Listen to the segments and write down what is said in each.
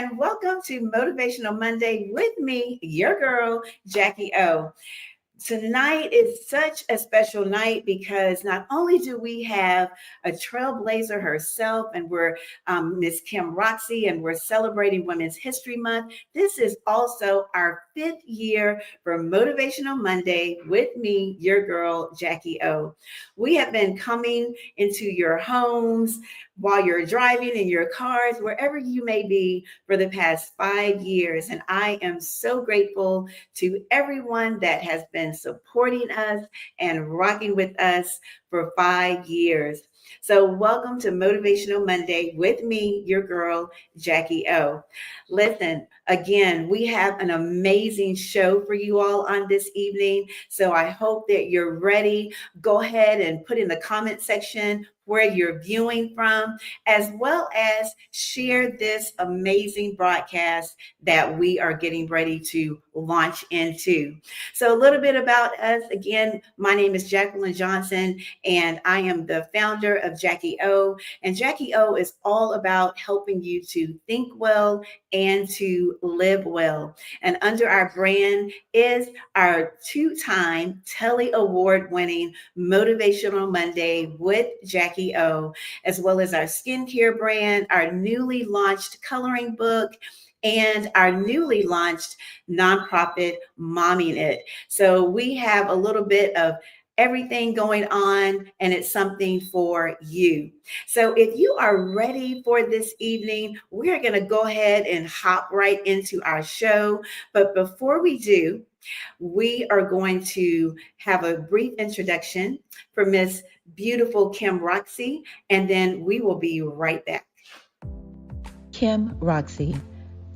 and welcome to Motivational Monday with me, your girl, Jackie O. Tonight is such a special night because not only do we have a trailblazer herself, and we're Miss Kim Roxie, and we're celebrating Women's History Month. This is also our 5th year for Motivational Monday with me, your girl, Jackie O. We have been coming into your homes while you're driving in your cars, wherever you may be, for the past 5 years. And I am so grateful to everyone that has been supporting us and rocking with us for 5 years. So welcome to Motivational Monday with me, your girl, Jackie O. Listen, again, we have an amazing show for you all on this evening. So I hope that you're ready. Go ahead and put in the comment section where you're viewing from, as well as share this amazing broadcast that we are getting ready to launch into. So a little bit about us. Again, my name is Jacqueline Johnson, and I am the founder of Jackie O. And Jackie O is all about helping you to think well and to live well. And under our brand is our 2-time Telly Award winning Motivational Monday with Jackie O, as well as our skincare brand, our newly launched coloring book, and our newly launched nonprofit, Momming It. So we have a little bit of everything going on, and it's something for you. So if you are ready for this evening, we're going to go ahead and hop right into our show. But before we do, we are going to have a brief introduction for Miss Beautiful Kim Roxie, and then we will be right back. Kim Roxie,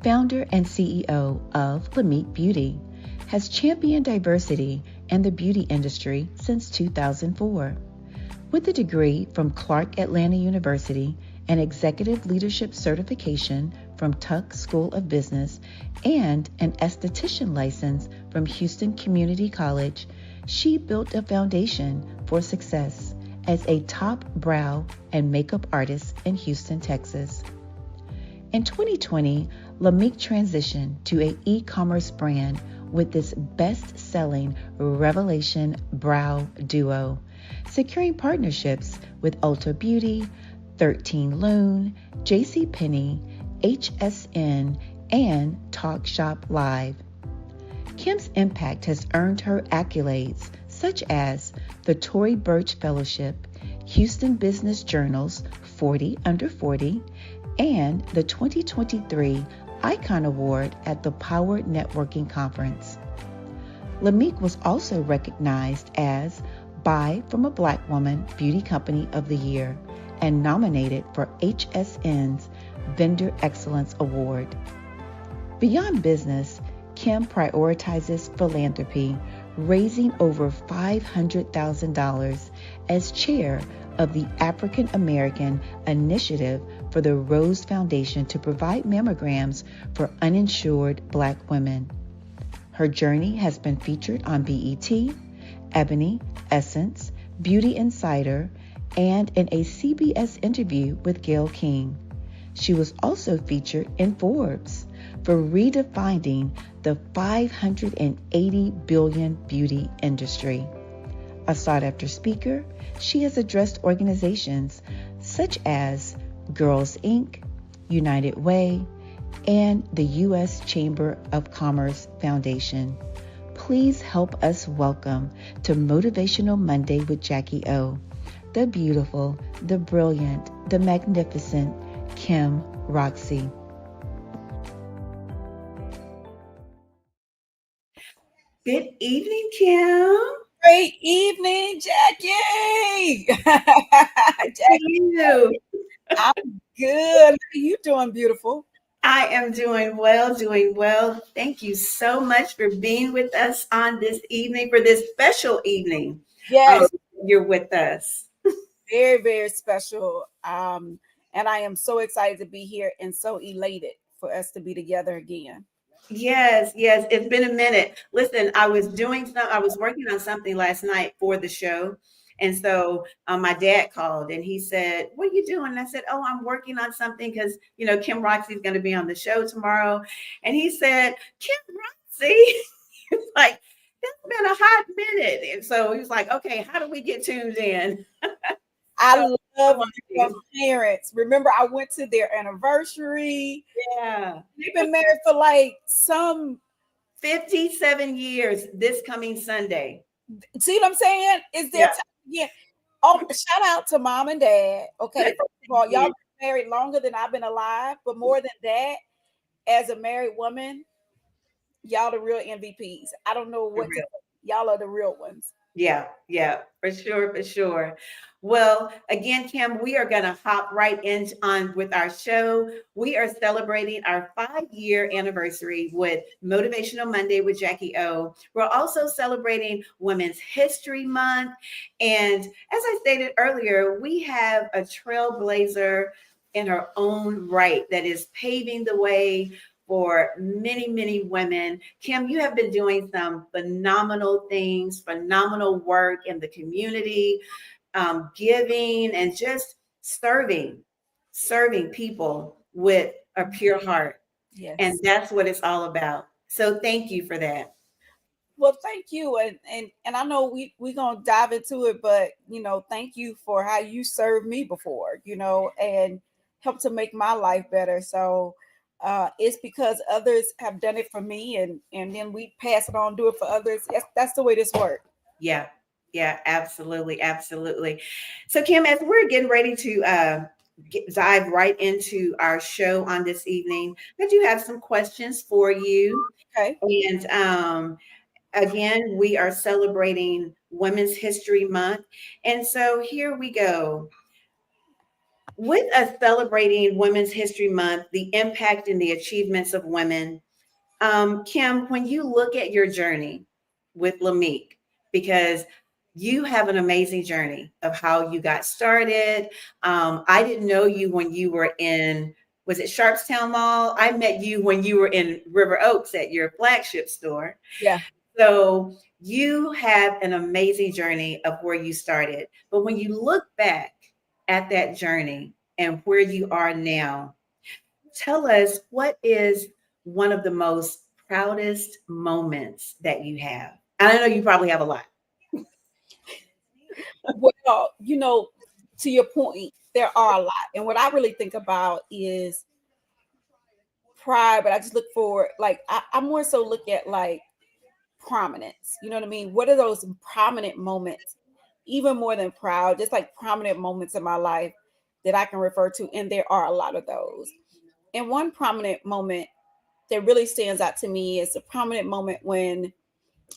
founder and CEO of LAMIK Beauty, has championed diversity in the beauty industry since 2004. With a degree from Clark Atlanta University and executive leadership certification from Tuck School of Business and an esthetician license from Houston Community College, she built a foundation for success as a top brow and makeup artist in Houston, Texas. In 2020, LAMIK transitioned to an e-commerce brand with this best-selling Revelation Brow Duo, securing partnerships with Ulta Beauty, 13 Lune, JCPenney, HSN, and Talk Shop Live. Kim's impact has earned her accolades such as the Tory Burch Fellowship, Houston Business Journal's 40 Under 40, and the 2023 Icon Award at the Power Networking Conference. LAMIK was also recognized as Buy from a Black Woman Beauty Company of the Year and nominated for HSN's Vendor Excellence Award. Beyond business, Kim prioritizes philanthropy, raising over $500,000 as chair of the African American Initiative for the Rose Foundation to provide mammograms for uninsured Black women. Her journey has been featured on BET, Ebony, Essence, Beauty Insider, and in a CBS interview with Gayle King. She was also featured in Forbes for redefining the $580 billion beauty industry. A sought-after speaker, she has addressed organizations such as Girls Inc., United Way, and the U.S. Chamber of Commerce Foundation. Please help us welcome to Motivational Monday with Jackie O, the beautiful, the brilliant, the magnificent Kim Roxie. Good evening, Kim. Great evening, Jackie. You. I'm good. How you doing, beautiful? I am doing well, doing well. Thank you so much for being with us on this evening, for this special evening. Yes. You're with us. Very, very special. And I am so excited to be here and so elated for us to be together again. Yes, yes. It's been a minute. Listen, I was working on something last night for the show, And so my dad called and he said, "What are you doing?" And I said, "Oh, I'm working on something because, Kim Roxie is going to be on the show tomorrow." And he said, "Kim Roxie?" It's like, it's been a hot minute. And so he was like, "Okay, how do we get tuned in?" I So, love your parents. Remember, I went to their anniversary. yeah. They've been married for like some 57 years this coming Sunday. See what I'm saying? Is there Yeah. time again? Oh, shout out to mom and dad. Okay, first of all, y'all been married longer than I've been alive, but more than that, as a married woman, y'all the real MVPs. I don't know what to say. Y'all are the real ones. Yeah, for sure, for sure. Well, again, Kim, we are going to hop right in on with our show. We are celebrating our 5-year anniversary with Motivational Monday with Jacquie O. We're also celebrating Women's History Month. And as I stated earlier, we have a trailblazer in her own right that is paving the way for many, many women. Kim, you have been doing some phenomenal things, phenomenal work in the community, giving and just serving people with a pure heart. Yes. And that's what it's all about. So thank you for that. Well, thank you. And I know we're gonna dive into it, but thank you for how you served me before, and helped to make my life better. So it's because others have done it for me, and then we pass it on, do it for others. That's the way this works. Yeah, absolutely, absolutely. So Kim, as we're getting ready to dive right into our show on this evening, I do have some questions for you. Okay. And again, we are celebrating Women's History Month. And so here we go. With us celebrating Women's History Month, the impact and the achievements of women, Kim, when you look at your journey with LAMIK, because you have an amazing journey of how you got started. I didn't know you when you were in, was it Sharpstown Mall? I met you when you were in River Oaks at your flagship store. Yeah. So you have an amazing journey of where you started. But when you look back at that journey and where you are now, tell us, what is one of the most proudest moments that you have? I know you probably have a lot. Well, to your point, there are a lot. And what I really think about is pride, but I just look for I more so look at like prominence. You know what I mean? What are those prominent moments, even more than proud, just like prominent moments in my life that I can refer to? And there are a lot of those. And one prominent moment that really stands out to me is a prominent moment when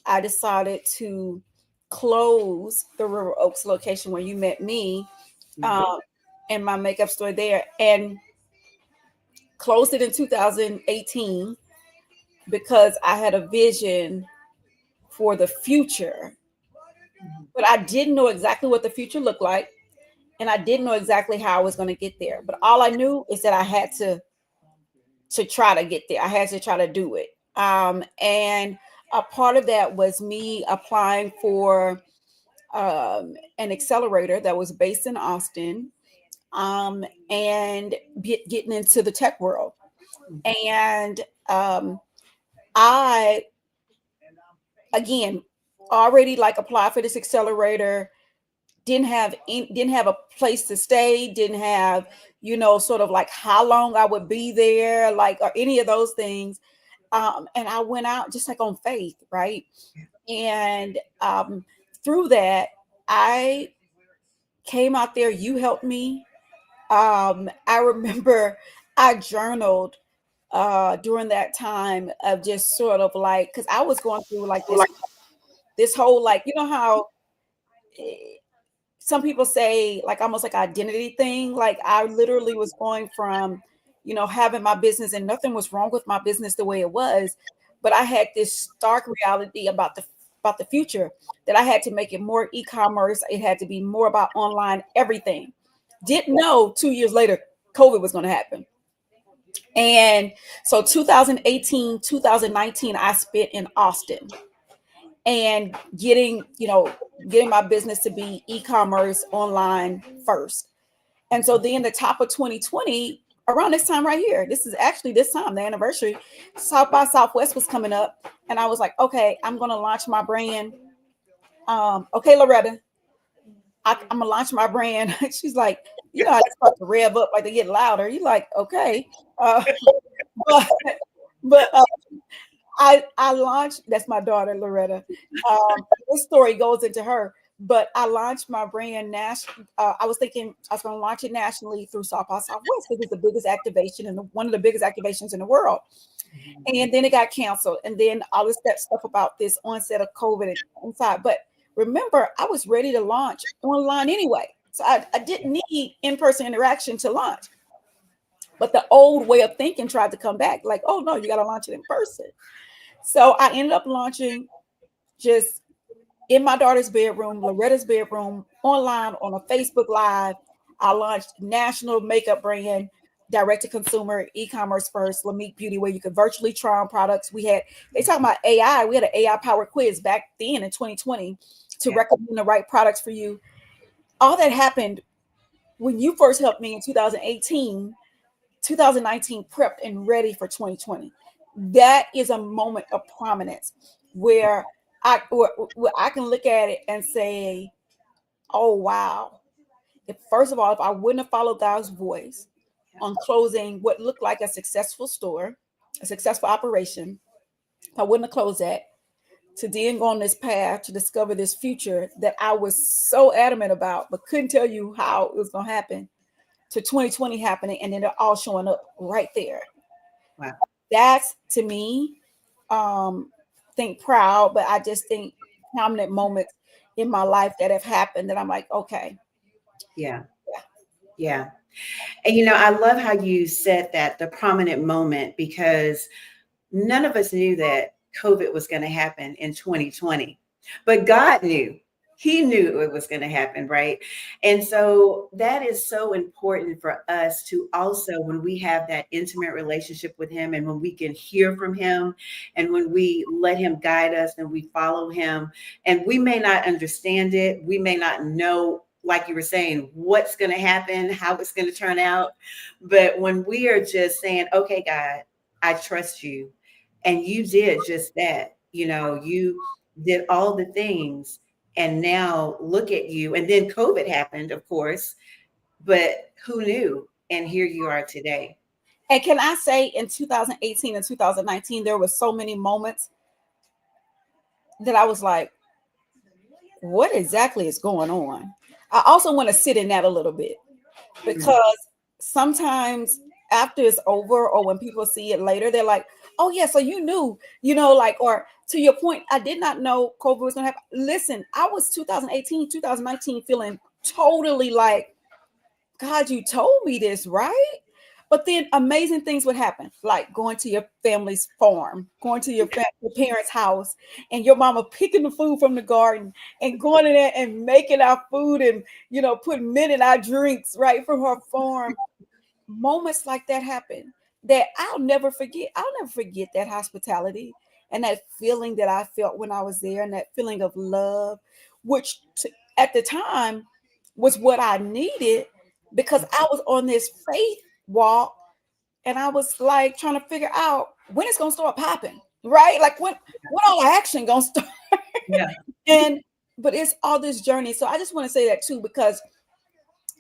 I decided to close the River Oaks location where you met me, and my makeup store there, and closed it in 2018 because I had a vision for the future, but I didn't know exactly what the future looked like, and I didn't know exactly how I was going to get there. But all I knew is that I had to try to get there. I had to try to do it. And a part of that was me applying for an accelerator that was based in Austin, and getting into the tech world. And I, again, already like applied for this accelerator, didn't have a place to stay, didn't have, sort of like how long I would be there, like, or any of those things. And I went out just like on faith, right? And through that, I came out there. You helped me. I remember I journaled during that time of just sort of like, because I was going through like this whole, like, how some people say like almost like identity thing. Like I literally was going from, having my business, and nothing was wrong with my business the way it was, but I had this stark reality about the future, that I had to make it more e-commerce. It had to be more about online everything. Didn't know 2 years later COVID was going to happen. And so 2018, 2019, I spent in Austin. and getting my business to be e-commerce online first. And so then the top of 2020, around this time right here, this is actually this time, the anniversary, South by Southwest was coming up. And I was like, okay, I'm going to launch my brand. Okay, Loretta, I'm going to launch my brand. She's like, you know how they start to rev up, like they get louder. You're like, okay. But, but I launched, that's my daughter, Loretta. This story goes into her. But I launched my brand national. I was thinking I was going to launch it nationally through South by Southwest because it's the biggest activation and one of the biggest activations in the world. And then it got canceled. And then all this that stuff about this onset of COVID inside. But remember, I was ready to launch online anyway. So I didn't need in-person interaction to launch. But the old way of thinking tried to come back. Like, oh no, you got to launch it in person. So I ended up launching just in my daughter's bedroom, Loretta's bedroom, online on a Facebook Live. I launched national makeup brand, direct to consumer, e-commerce first, LAMIK Beauty, where you could virtually try on products. They talking about AI. We had an AI powered quiz back then in 2020 to recommend the right products for you. All that happened when you first helped me in 2018, 2019 prepped and ready for 2020. That is a moment of prominence where I can look at it and say, oh, wow. First of all, if I wouldn't have followed God's voice on closing what looked like a successful store, a successful operation, if I wouldn't have closed that, to then go on this path to discover this future that I was so adamant about, but couldn't tell you how it was going to happen, to 2020 happening, and then they're all showing up right there. Wow. That's, to me, think proud, but I just think prominent moments in my life that have happened that I'm like, okay. Yeah. And I love how you said that, the prominent moment, because none of us knew that COVID was going to happen in 2020, but God knew. He knew it was going to happen, right? And so that is so important for us to also, when we have that intimate relationship with him and when we can hear from him and when we let him guide us and we follow him, and we may not understand it, we may not know, like you were saying, what's going to happen, how it's going to turn out. But when we are just saying, okay, God, I trust you. And you did just that. You did all the things. And now look at you. And then COVID happened, of course. But who knew? And here you are today. And can I say, in 2018 and 2019, there were so many moments that I was like, what exactly is going on? I also want to sit in that a little bit, because sometimes after it's over or when people see it later, they're like, oh yeah, so you knew, or to your point, I did not know COVID was going to happen. Listen, I was 2018, 2019 feeling totally like, God, you told me this, right? But then amazing things would happen, like going to your family's farm, going to your parents' house, and your mama picking the food from the garden and going in there and making our food and, putting mint in our drinks, right, from her farm. Moments like that happen that I'll never forget. I'll never forget that hospitality and that feeling that I felt when I was there, and that feeling of love, which at the time was what I needed, because I was on this faith walk and I was like trying to figure out when it's gonna start popping, right? Like when all the action gonna start. Yeah. But it's all this journey. So I just want to say that too, because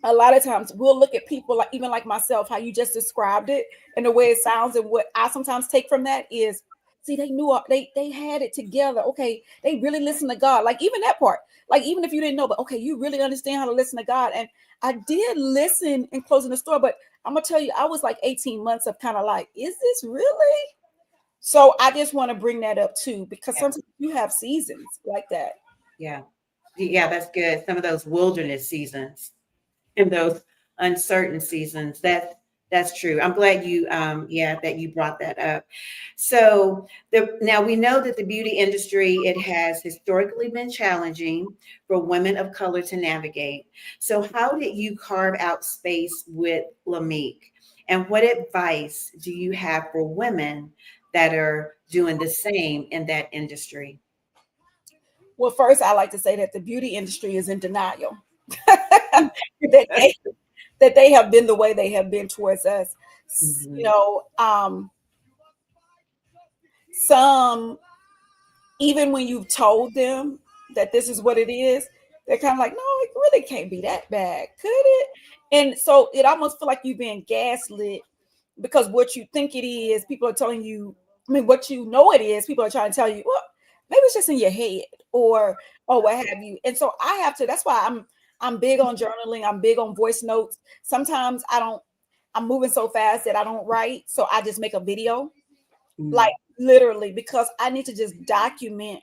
a lot of times we'll look at people, like even like myself, how you just described it and the way it sounds, and what I sometimes take from that is, see, they knew, they had it together. Okay, they really listen to God. Like even that part, like even if you didn't know, but okay, you really understand how to listen to God. And I did listen in closing the store, but I'm gonna tell you, I was like 18 months of kind of like, is this really? So I just want to bring that up too, because sometimes you have seasons like that. Yeah, that's good. Some of those wilderness seasons and those uncertain seasons. That's true. I'm glad you that you brought that up. So now we know that the beauty industry, it has historically been challenging for women of color to navigate. So how did you carve out space with LAMIK? And what advice do you have for women that are doing the same in that industry? Well, first, I like to say that the beauty industry is in denial that they, that they have been the way they have been towards us. You Mhm. know, some, even when you've told them that this is what it is, they're kind of like, no, it really can't be that bad, could it? And so it almost feel like you're being gaslit because what you think it is, people are telling you, I mean, what you know it is, people are trying to tell you, well, maybe it's just in your head or what have you. And so I have to, that's why I'm big on journaling, I'm big on voice notes. Sometimes I'm moving so fast that I don't write. So I just make a video, Mhm. like literally, because I need to just document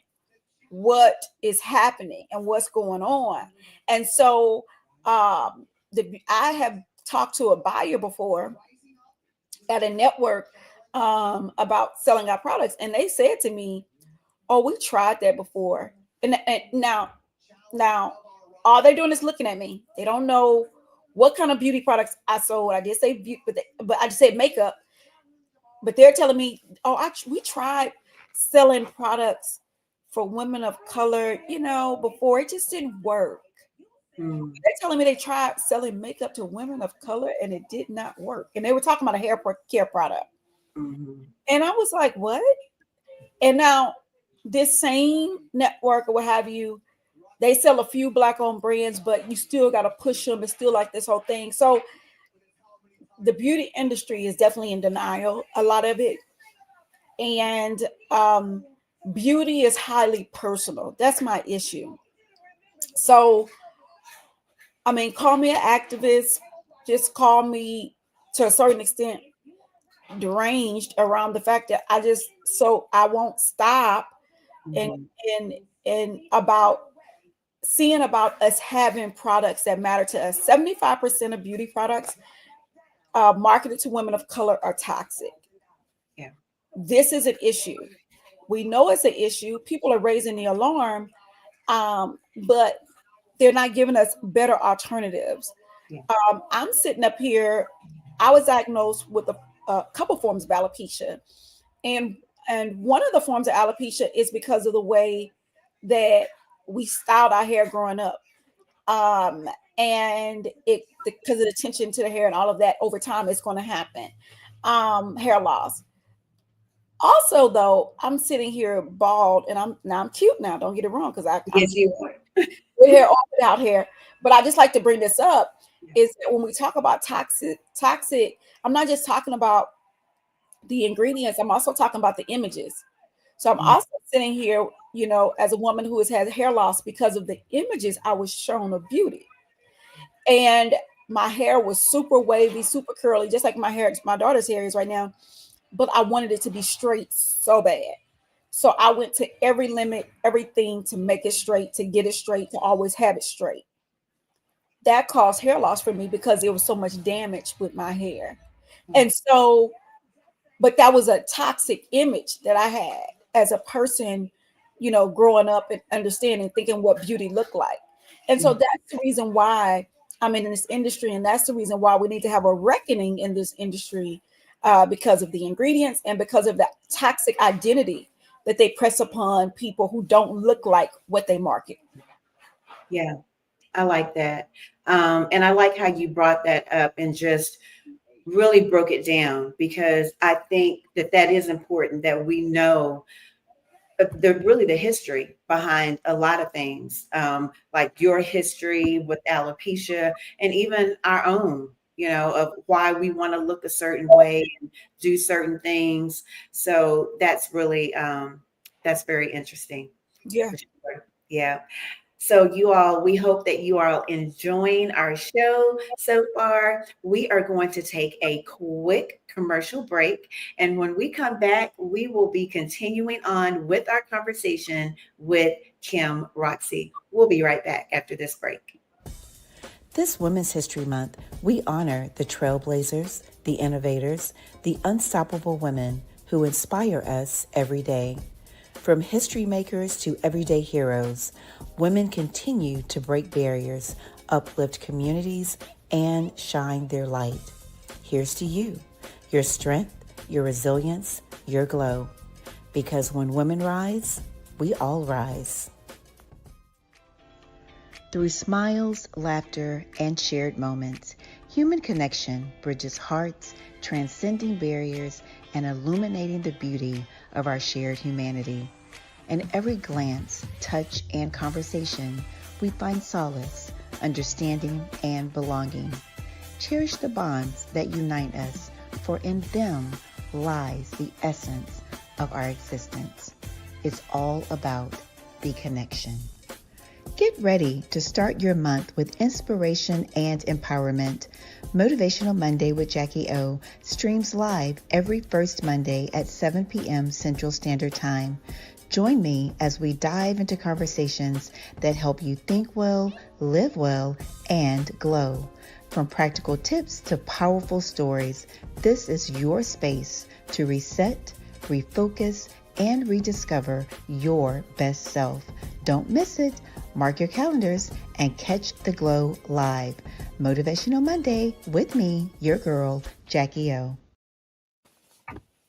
what is happening and what's going on. And so I have talked to a buyer before at a network about selling our products, and they said to me, "Oh, we tried that before." And now, all they're doing is looking at me. They don't know what kind of beauty products I sold. I did say beauty, but I just said makeup. But they're telling me, "Oh, we tried selling products for women of color, before it just didn't work." Mhm. They're telling me they tried selling makeup to women of color and it did not work. And they were talking about a hair care product. Mhm. And I was like, what? And now this same network or what have you, they sell a few black owned brands, but you still got to push them. It's still like this whole thing. So the beauty industry is definitely in denial, a lot of it. And beauty is highly personal. That's my issue. So, I mean, call me an activist, just call me to a certain extent deranged around the fact that I won't stop and Mhm. and and about seeing about us having products that matter to us. 75% of beauty products marketed to women of color are toxic. Yeah. This is an issue. We know it's an issue. People are raising the alarm, but they're not giving us better alternatives. Yeah. I'm sitting up here. I was diagnosed with a couple forms of alopecia, and one of the forms of alopecia is because of the way that we styled our hair growing up, um, and it because of the attention to the hair and all of that over time, it's going to happen. Hair loss. Also, though, I'm sitting here bald, and I'm cute now. Don't get it wrong, because I'm Yes, you are. with hair or without hair. But I just like to bring this up is that when we talk about toxic, I'm not just talking about the ingredients, I'm also talking about the images. So I'm Mhm. also sitting here, as a woman who has had hair loss because of the images I was shown of beauty. And my hair was super wavy, super curly, just like my daughter's hair is right now. But I wanted it to be straight so bad. So I went to every limit, everything to make it straight, to get it straight, to always have it straight. That caused hair loss for me because there was so much damage with my hair. And so, but that was a toxic image that I had as a person, growing up and understanding, thinking what beauty looked like. And so Mhm. that's the reason why I'm in this industry. And that's the reason why we need to have a reckoning in this industry, because of the ingredients and because of that toxic identity that they press upon people who don't look like what they market. Yeah, I like that. And I like how you brought that up and just really broke it down, because I think that that is important, that we know the history behind a lot of things, like your history with alopecia and even our own, of why we want to look a certain way and do certain things. So that's very interesting Yeah. for sure. Yeah. So you all, we hope that you are enjoying our show so far. We are going to take a quick commercial break. And when we come back, we will be continuing on with our conversation with Kim Roxie. We'll be right back after this break. This Women's History Month, we honor the trailblazers, the innovators, the unstoppable women who inspire us every day. From history makers to everyday heroes, women continue to break barriers, uplift communities, and shine their light. Here's to you, your strength, your resilience, your glow. Because when women rise, we all rise. Through smiles, laughter, and shared moments, human connection bridges hearts, transcending barriers, and illuminating the beauty of our shared humanity. In every glance, touch, and conversation, we find solace, understanding, and belonging. Cherish the bonds that unite us, for in them lies the essence of our existence. It's all about the connection. Get ready to start your month with inspiration and empowerment. Motivational Monday with Jacquie O streams live every first Monday at 7 p.m. Central Standard Time. Join me as we dive into conversations that help you think well, live well, and glow. From practical tips to powerful stories, this is your space to reset, refocus, and rediscover your best self. Don't miss it. Mark your calendars and catch the glow live. Motivational Monday with me, your girl, Jacquie O.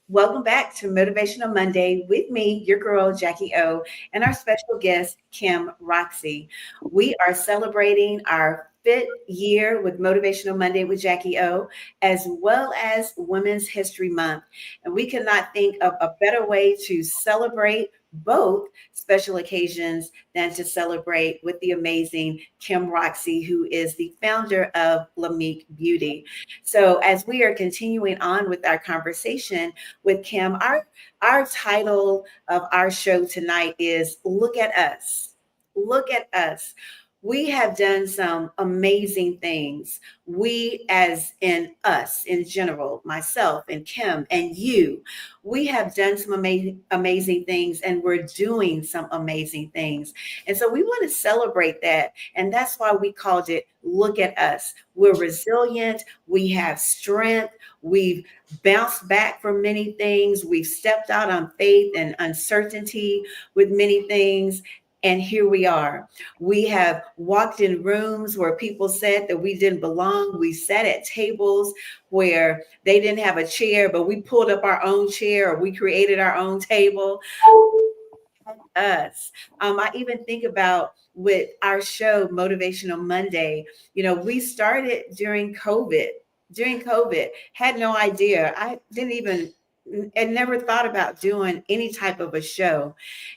Welcome back to Motivational Monday with me, your girl, Jacquie O, and our special guest, Kim Roxie. We are celebrating our 5th year with Motivational Monday with Jacquie O, as well as Women's History Month. And we could not think of a better way to celebrate both special occasions than to celebrate with the amazing Kim Roxie, who is the founder of LAMIK Beauty. So as we are continuing on with our conversation with Kim, our title of our show tonight is Look at Us. Look at us. We have done some amazing things. We, as in us in general, myself and Kim and you, we have done some amazing things, and we're doing some amazing things. And so we want to celebrate that. And that's why we called it Look at Us. We're resilient. We have strength. We've bounced back from many things. We've stepped out on faith and uncertainty with many things. And here we are. We have walked in rooms where people said that we didn't belong. We sat at tables where they didn't have a chair, but we pulled up our own chair, or we created our own table. Us. I even think about with our show, Motivational Monday, we started during COVID. Had no idea. I didn't even and never thought about doing any type of a show.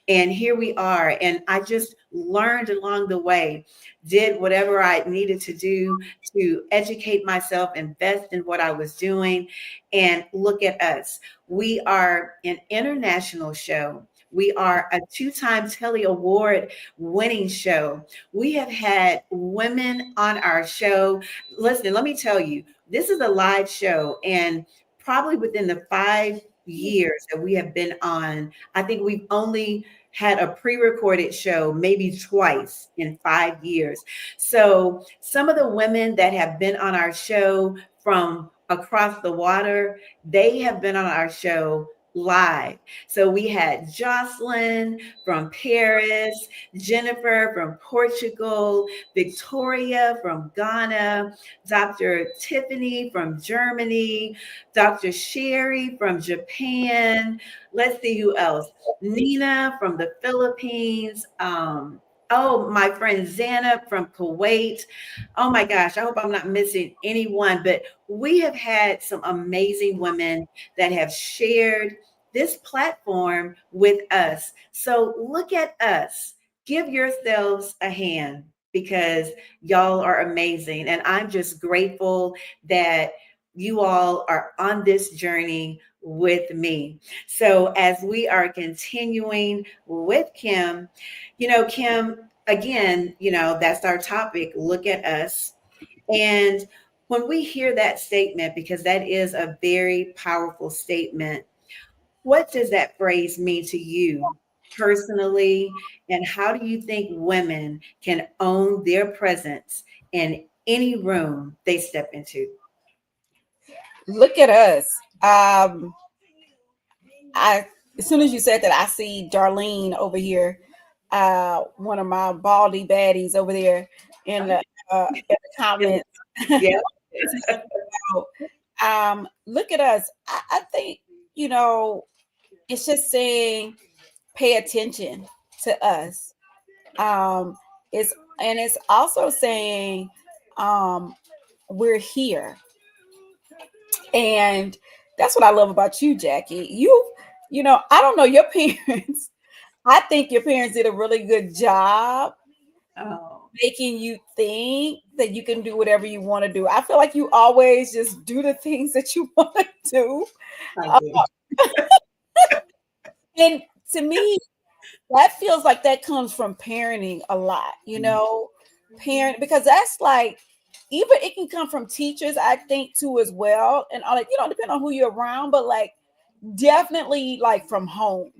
And here we are. And I just learned along the way, did whatever I needed to do to educate myself, invest in what I was doing. And look at us. We are an international show. We are a 2-time Telly Award winning show. We have had women on our show. Listen, let me tell you, this is a live show, and probably within the 5 years that we have been on, I think we've only had a pre-recorded show maybe twice in 5 years. So some of the women that have been on our show from across the water, they have been on our show live. So we had Jocelyn from Paris, Jennifer from Portugal, Victoria from Ghana, Dr. Tiffany from Germany, Dr. Sherry from Japan. Let's see who else. Nina from the Philippines. My friend Zana from Kuwait. Oh my gosh, I hope I'm not missing anyone, but we have had some amazing women that have shared this platform with us. So look at us. Give yourselves a hand, because y'all are amazing. And I'm just grateful that you all are on this journey with me. So as we are continuing with Kim, Kim, again, that's our topic, look at us. And when we hear that statement, because that is a very powerful statement, what does that phrase mean to you personally? And how do you think women can own their presence in any room they step into? Look at us. As soon as you said that, I see Darlene over here, one of my baldy baddies over there in the comments. Yeah. So, look at us. I think, it's just saying, pay attention to us. It's And it's also saying, we're here. And that's what I love about you, Jacquie. I don't know your parents. I think your parents did a really good job Oh, making you think that you can do whatever you want to do. I feel like you always just do the things that you want to do. I Uh, do. and to me, that feels like that comes from parenting a lot, because that's like, even it can come from teachers, I think, too, as well. And like, depend on who you're around, but like definitely like from home.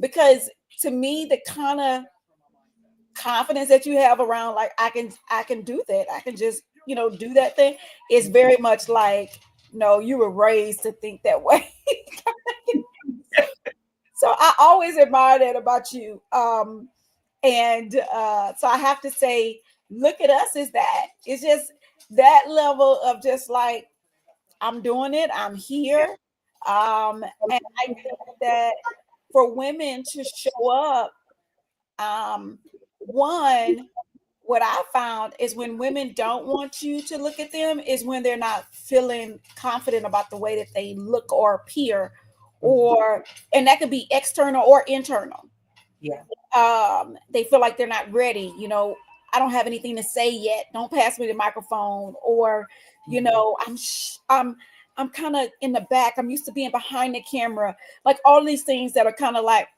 Because to me, the kind of confidence that you have around, like, I can do that. I can just, do that thing, is very much like, no, you were raised to think that way. So I always admire that about you. And so I have to say, look at us as that. It's just that level of just like, I'm doing it, I'm here. And I think that for women to show up, um, one, what I found is when women don't want you to look at them is when they're not feeling confident about the way that they look or appear, and that could be external or internal. Yeah. They feel like they're not ready. I don't have anything to say yet. Don't pass me the microphone. Or, I'm kind of in the back. I'm used to being behind the camera. Like all these things that are kind of like,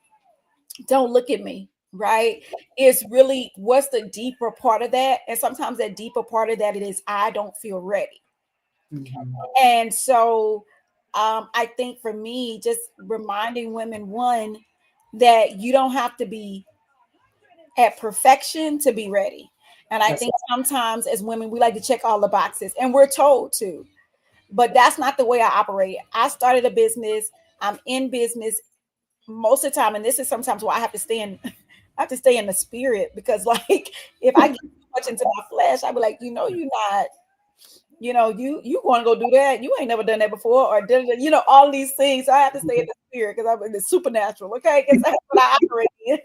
don't look at me. Right. It's really, what's the deeper part of that? And sometimes that deeper part of that, it is, I don't feel ready. Mhm. And so I think for me, just reminding women, one, that you don't have to be at perfection to be ready. And I That's think sometimes as women, we like to check all the boxes, and we're told to, but that's not the way I operate. I started a business. I'm in business most of the time. And this is sometimes why I have to stay in, I have to stay in the spirit, because like, if I get too much into my flesh, I'd be like, you're not, you want to go do that. You ain't never done that before, or all these things. So I have to stay in the spirit, because I'm in the supernatural. Okay. Because that's what I operate in.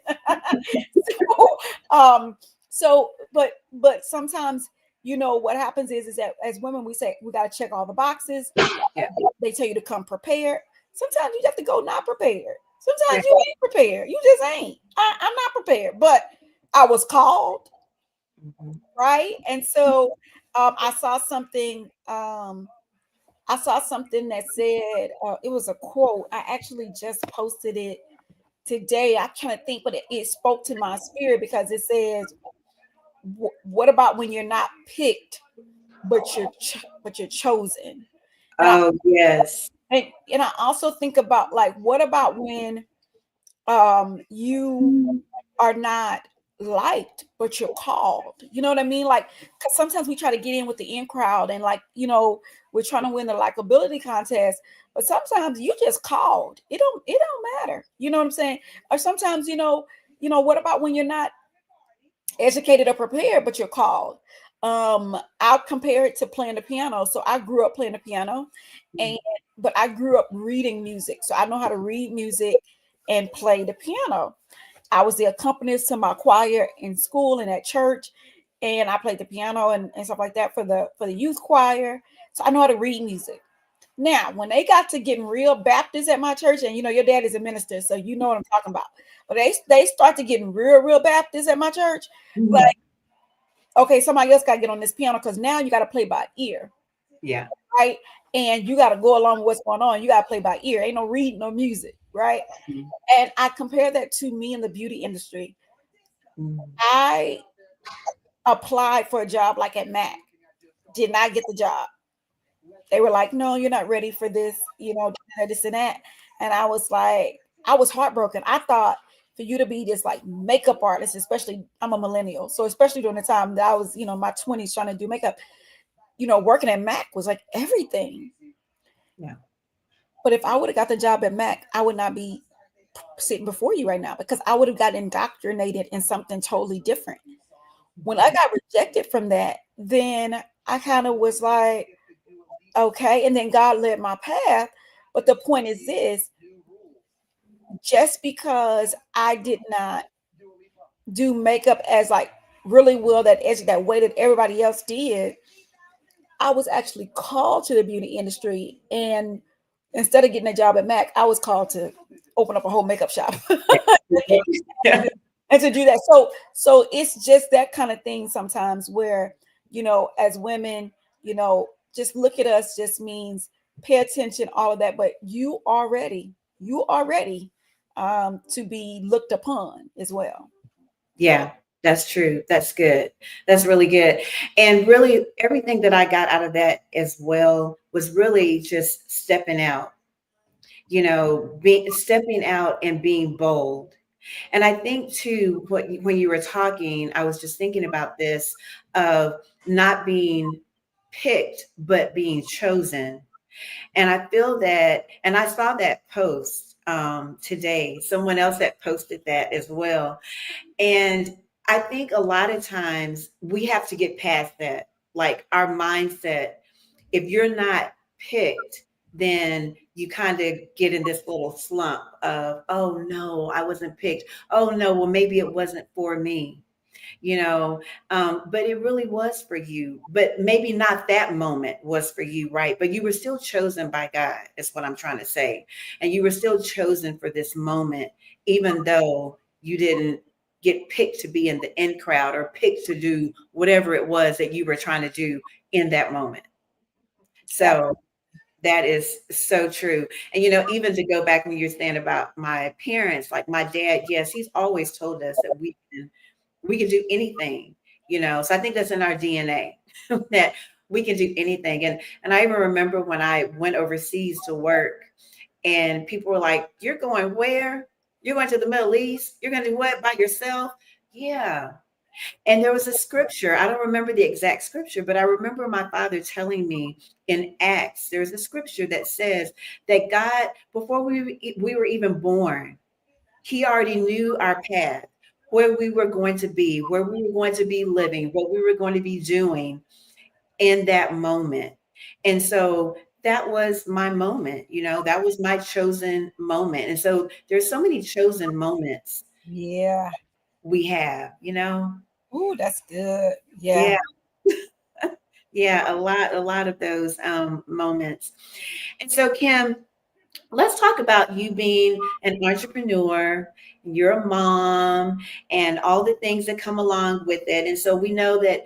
so, but sometimes, what happens is that as women, we say we got to check all the boxes. yeah. They tell you to come prepared. Sometimes you have to go not prepared. Yeah. Sometimes you ain't prepared. You just ain't. I'm not prepared, but I was called, Mhm. right? And so I saw something. I saw something that said, it was a quote. I actually just posted it today. I can't think, but it spoke to my spirit, because it says, "What about when you're not picked, but you're chosen?" And I Oh, yes. and I also think about, like, what about when you are not liked, but you're called? You know what I mean? Like, because sometimes we try to get in with the in crowd, and like, we're trying to win the likability contest, but sometimes you just called. It don't matter. You know what I'm saying? Or sometimes, what about when you're not educated or prepared, but you're called? I'll compare it to playing the piano. So I grew up playing the piano, and but I grew up reading music. So I know how to read music and play the piano. I was the accompanist to my choir in school and at church, and I played the piano and stuff like that for the youth choir. So I know how to read music. Now, when they got to getting real Baptist at my church, and your dad is a minister, so you know what I'm talking about. But they start to getting real Baptist at my church. Mhm. Like, okay, somebody else got to get on this piano, because now you got to play by ear, Yeah. right? And you got to go along with what's going on. You got to play by ear. Ain't no reading, no music, right? Mhm. And I compare that to me in the beauty industry. Mhm. I applied for a job like at MAC, did not get the job. They were like, no, you're not ready for this, this and that. And I was like, I was heartbroken. I thought for you to be this like makeup artist, especially, I'm a millennial. So especially during the time that I was, my 20s trying to do makeup, working at MAC was like everything. Yeah. But if I would have got the job at MAC, I would not be sitting before you right now, because I would have got indoctrinated in something totally different. When I got rejected from that, then I kind of was like, okay. And then God led my path. But the point is this: just because I did not do makeup as like really will that edge that way that everybody else did, I was actually called to the beauty industry, and instead of getting a job at MAC, I was called to open up a whole makeup shop Yeah. and to do that. So it's just that kind of thing sometimes where, as women, just look at us just means pay attention, all of that, but you are ready to be looked upon as well. Yeah, that's true. That's good. That's really good. And really, everything that I got out of that as well was really just stepping out, being stepping out and being bold. And I think too, when you were talking, I was just thinking about this of not being picked, but being chosen. And I feel that, and I saw that post today, someone else that posted that as well. And I think a lot of times we have to get past that, like our mindset. If you're not picked, then you kind of get in this little slump of, oh no, I wasn't picked. Oh no, well, maybe it wasn't for me, you know, but it really was for you. But maybe not that moment was for you, right? But you were still chosen by God, is what I'm trying to say. And you were still chosen for this moment, even though you didn't get picked to be in the in crowd or picked to do whatever it was that you were trying to do in that moment. So that is so true. And, even to go back when you're saying about my parents, like my dad, yes, he's always told us that we can do anything, So I think that's in our DNA that we can do anything. And I even remember when I went overseas to work and people were like, "You're going where? You're going to the Middle East? You're going to do what by yourself?" Yeah. And there was a scripture. I don't remember the exact scripture, but I remember my father telling me in Acts, there's a scripture that says that God, before we were even born, he already knew our path, where we were going to be, where we were going to be living, what we were going to be doing in that moment. And so that was my moment, that was my chosen moment. And so there's so many chosen moments Yeah. we have. Ooh, that's good. Yeah. Yeah. Yeah, a lot of those moments. And so, Kim, let's talk about you being an entrepreneur, you're a mom, and all the things that come along with it. And so we know that,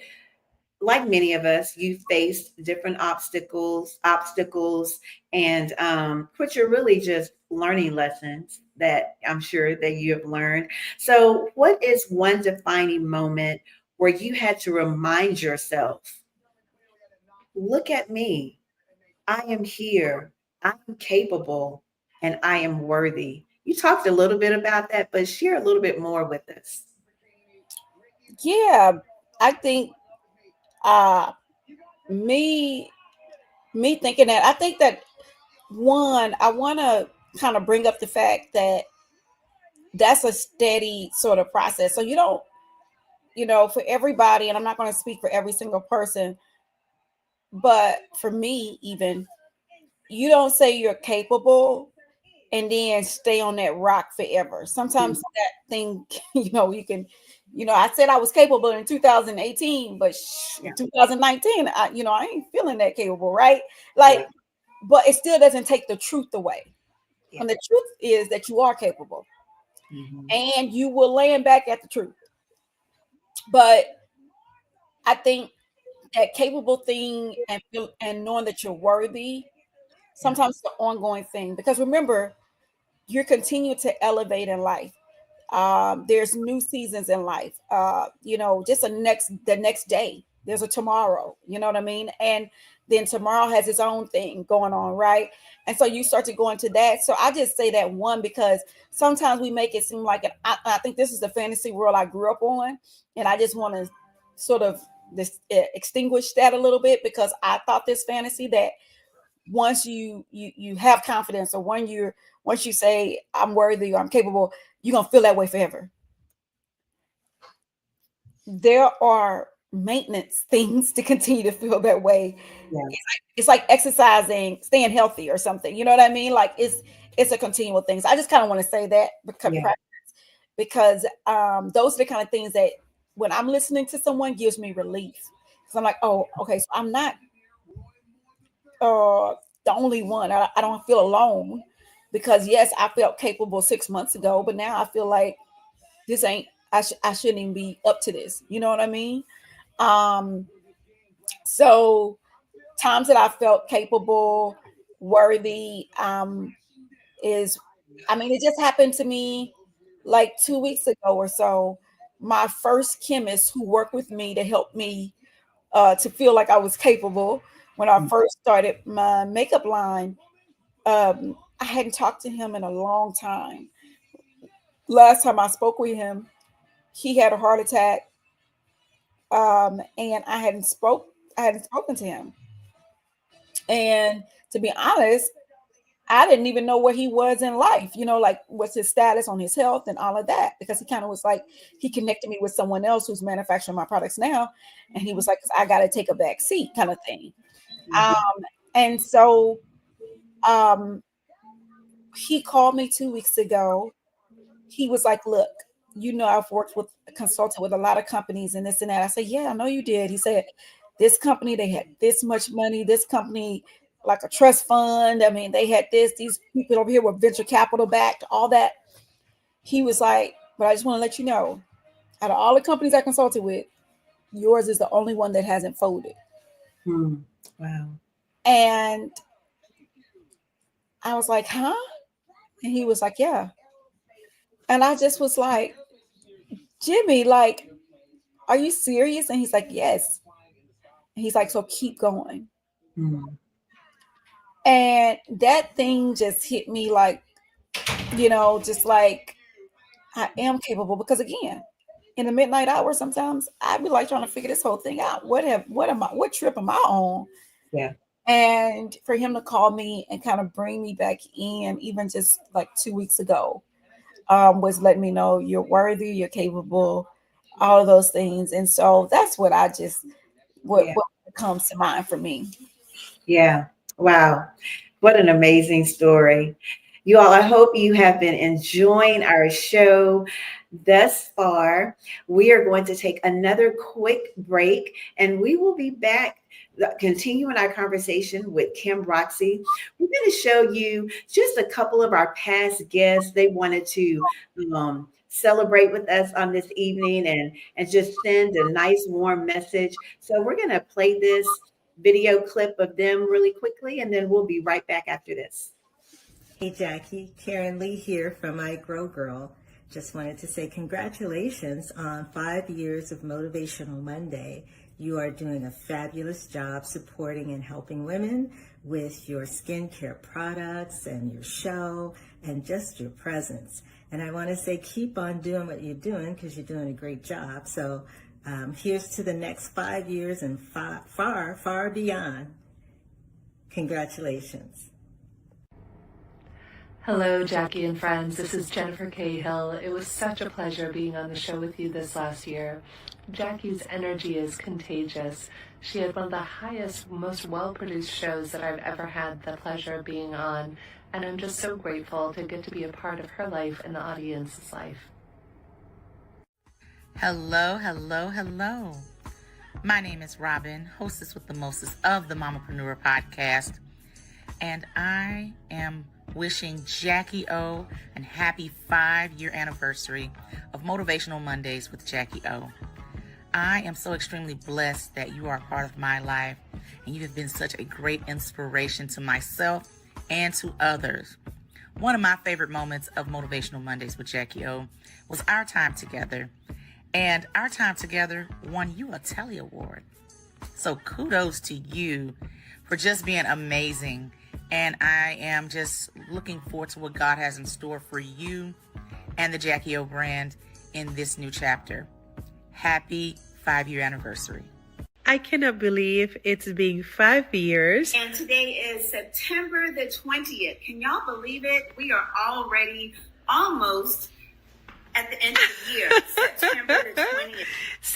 like many of us, you faced different obstacles, and which are really just learning lessons that I'm sure that you have learned. So, what is one defining moment where you had to remind yourself, look at me, I am here, I am capable, and I am worthy? You talked a little bit about that, but share a little bit more with us. Yeah. I think uh me me thinking that, I think that one, I want to kind of bring up the fact that that's a steady sort of process. So you don't, for everybody, and I'm not going to speak for every single person, but for me, even, you don't say you're capable and then stay on that rock forever. Mm, Sometimes that thing, you can, I said I was capable in 2018, but yeah, 2019, I ain't feeling that capable, right? yeah, Like, but it still doesn't take the truth away. yeah. And the truth is that you are capable, Mhm. and you will land back at the truth. But I think that capable thing and knowing that you're worthy, Yeah, sometimes it's the ongoing thing, because remember, you're continuing to elevate in life. There's new seasons in life. Just the next day there's a tomorrow, you know what I mean? And then tomorrow has its own thing going on, right? And so you start to go into that. So I just say that, one, because sometimes we make it seem like I think this is the fantasy world I grew up on, and I just want to sort of extinguish that a little bit, because I thought this fantasy that once you have confidence, or once you say I'm worthy or I'm capable, you're gonna feel that way forever. There are maintenance things to continue to feel that way. yeah, It's like exercising, staying healthy or something. You know what I mean? Like, it's a continual thing. So I just kind of want to say that, yeah, because those are the kind of things that when I'm listening to someone gives me relief. So I'm like, oh, okay, so I'm not the only one. I don't feel alone, because yes, I felt capable 6 months ago, but now I feel like this ain't, I shouldn't even be up to this. You know what I mean? So times that I felt capable, worthy, is, I mean, it just happened to me like 2 weeks ago or so. My first chemist who worked with me to help me to feel like I was capable when I first started my makeup line. I hadn't talked to him in a long time. Last time I spoke with him, he had a heart attack, and I hadn't spoken to him. And to be honest, I didn't even know where he was in life, like what's his status on his health and all of that, because he kind of was like, he connected me with someone else who's manufacturing my products now. And he was like, I got to take a back seat kind of thing. Um, and so um, he called me 2 weeks ago. He was like, look, I've worked with, consulted with a lot of companies and this and that. I said, yeah, I know you did. He said, this company, they had this much money. This company, like a trust fund. I mean, they had these people over here were venture capital backed, all that. He was like, but I just want to let you know, out of all the companies I consulted with, yours is the only one that hasn't folded. Wow. And I was like, huh? And he was like, yeah. And I just was like, Jimmy, like, are you serious? And he's like, yes. And he's like, so keep going. And that thing just hit me like, just like, I am capable. Because again, in the midnight hour, sometimes I'd be like trying to figure this whole thing out. What trip am I on? Yeah. And for him to call me and kind of bring me back in, even just like 2 weeks ago, was letting me know you're worthy, you're capable, all of those things. And so that's what what comes to mind for me. Yeah. Wow. What an amazing story. You all, I hope you have been enjoying our show thus far. We are going to take another quick break and we will be back continuing our conversation with Kim Roxie. We're going to show you just a couple of our past guests. They wanted to celebrate with us on this evening and just send a nice warm message. So we're going to play this video clip of them really quickly, and then we'll be right back after this. Hey Jackie, Karen Lee here from My Grow Girl. Just wanted to say congratulations on 5 years of Motivational Monday. You are doing a fabulous job supporting and helping women with your skincare products and your show and just your presence. And I want to say keep on doing what you're doing because you're doing a great job. So here's to the next 5 years and far, far beyond. Congratulations. Hello, Jackie and friends. This is Jennifer Cahill. It was such a pleasure being on the show with you this last year. Jackie's energy is contagious. She had one of the highest, most well-produced shows that I've ever had the pleasure of being on, and I'm just so grateful to get to be a part of her life and the audience's life. Hello, hello, hello. My name is Robin, hostess with the mostest of the Mamapreneur podcast, and I am wishing Jackie O a happy 5-year anniversary of Motivational Mondays with Jackie O. I am so extremely blessed that you are a part of my life, and you have been such a great inspiration to myself and to others. One of my favorite moments of Motivational Mondays with Jackie O was our time together, and our time together won you a Telly Award. So kudos to you for just being amazing. And I am just looking forward to what God has in store for you and the Jackie O brand in this new chapter. Happy 5-year anniversary. I cannot believe it's been 5 years. And today is September the 20th. Can y'all believe it? We are already almost at the end of the year, September the 20th.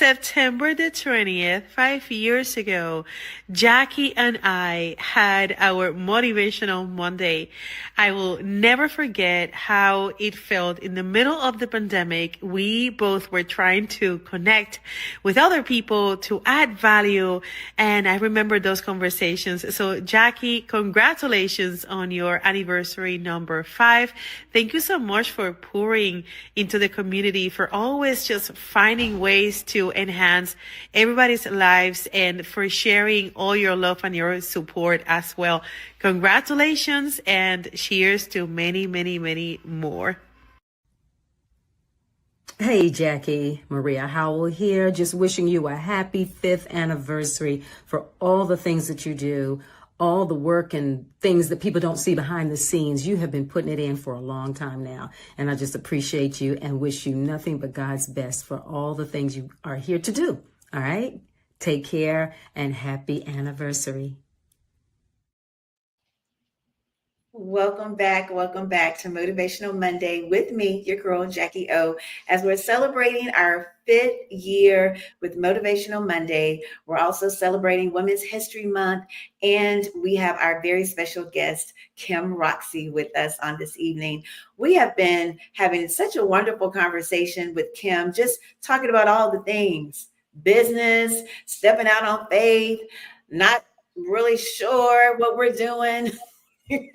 September the 20th, 5 years ago, Jackie and I had our Motivational Monday. I will never forget how it felt in the middle of the pandemic. We both were trying to connect with other people to add value. And I remember those conversations. So Jackie, congratulations on your anniversary number 5. Thank you so much for pouring into the community, for always just finding ways to enhance everybody's lives, and for sharing all your love and your support as well. Congratulations, and cheers to many, many, many more. Hey, Jackie, Maria Howell here, just wishing you a happy 5th anniversary for all the things that you do, all the work and things that people don't see behind the scenes. You have been putting it in for a long time now, and I just appreciate you and wish you nothing but God's best for all the things you are here to do. All right? Take care and happy anniversary. Welcome back to Motivational Monday with me, your girl, Jackie O. As we're celebrating our 5th year with Motivational Monday, we're also celebrating Women's History Month, and we have our very special guest, Kim Roxie, with us on this evening. We have been having such a wonderful conversation with Kim, just talking about all the things, business, stepping out on faith, not really sure what we're doing.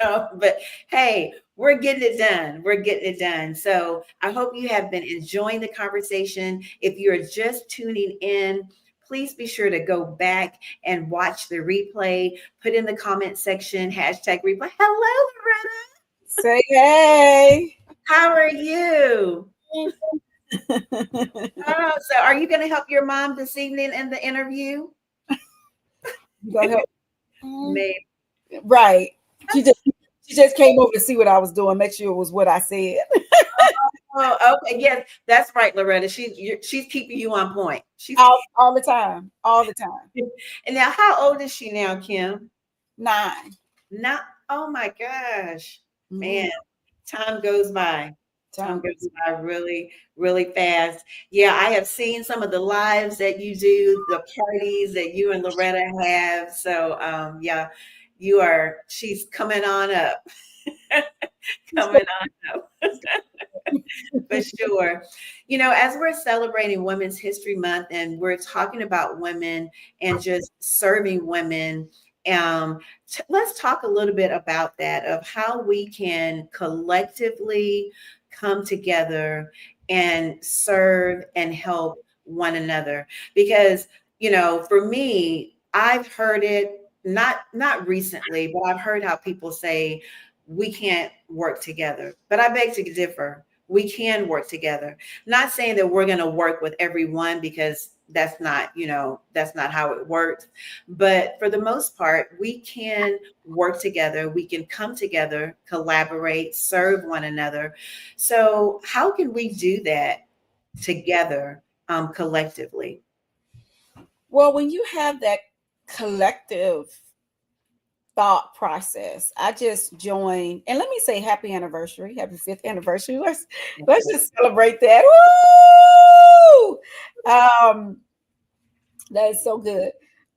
But hey, we're getting it done. We're getting it done. So I hope you have been enjoying the conversation. If you're just tuning in, please be sure to go back and watch the replay. Put in the comment section, #replay. Hello, Loretta. Say hey. How are you? So are you going to help your mom this evening in the interview? Go ahead. Maybe. Right. She just came over to see what I was doing, make sure it was what I said. Oh, okay. Yes, that's right, Loretta. She's keeping you on point. She's all the time. All the time. And now, how old is she now, Kim? 9. Not. Oh my gosh, Mm-hmm. man! Time goes by. Time goes by really, really fast. Yeah, I have seen some of the lives that you do, the parties that you and Loretta have. So, yeah. She's coming on up. Coming on up. For sure. As we're celebrating Women's History Month and we're talking about women and just serving women, let's talk a little bit about that, of how we can collectively come together and serve and help one another. Because, for me, I've heard it, not recently, but I've heard how people say we can't work together. But I beg to differ. We can work together. Not saying that we're going to work with everyone, because that's not how it works. But for the most part, we can work together. We can come together, collaborate, serve one another. So how can we do that together, collectively? Well, when you have that collective thought process, I just joined, and let me say happy anniversary, happy 5th anniversary. Let's just celebrate that. Woo! That is so good.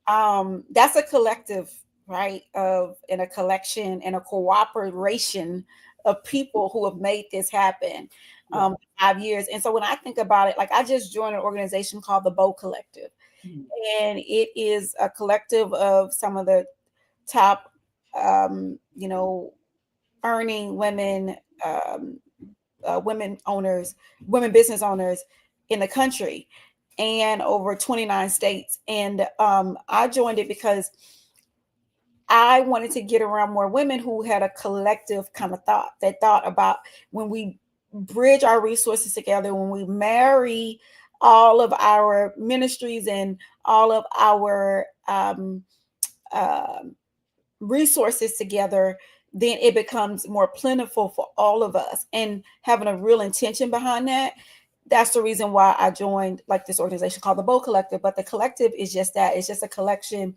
That's a collective, right? And a collection and a cooperation of people who have made this happen. 5 years. And so when I think about it, like, I just joined an organization called the Bow Collective. And it is a collective of some of the top, earning women, women business owners in the country, and over 29 states. And I joined it because I wanted to get around more women who had a collective kind of thought, that thought about when we bridge our resources together, when we marry all of our ministries and all of our resources together, then it becomes more plentiful for all of us. And having a real intention behind that, that's the reason why I joined this organization called the Bow Collective. But the collective is just that. It's just a collection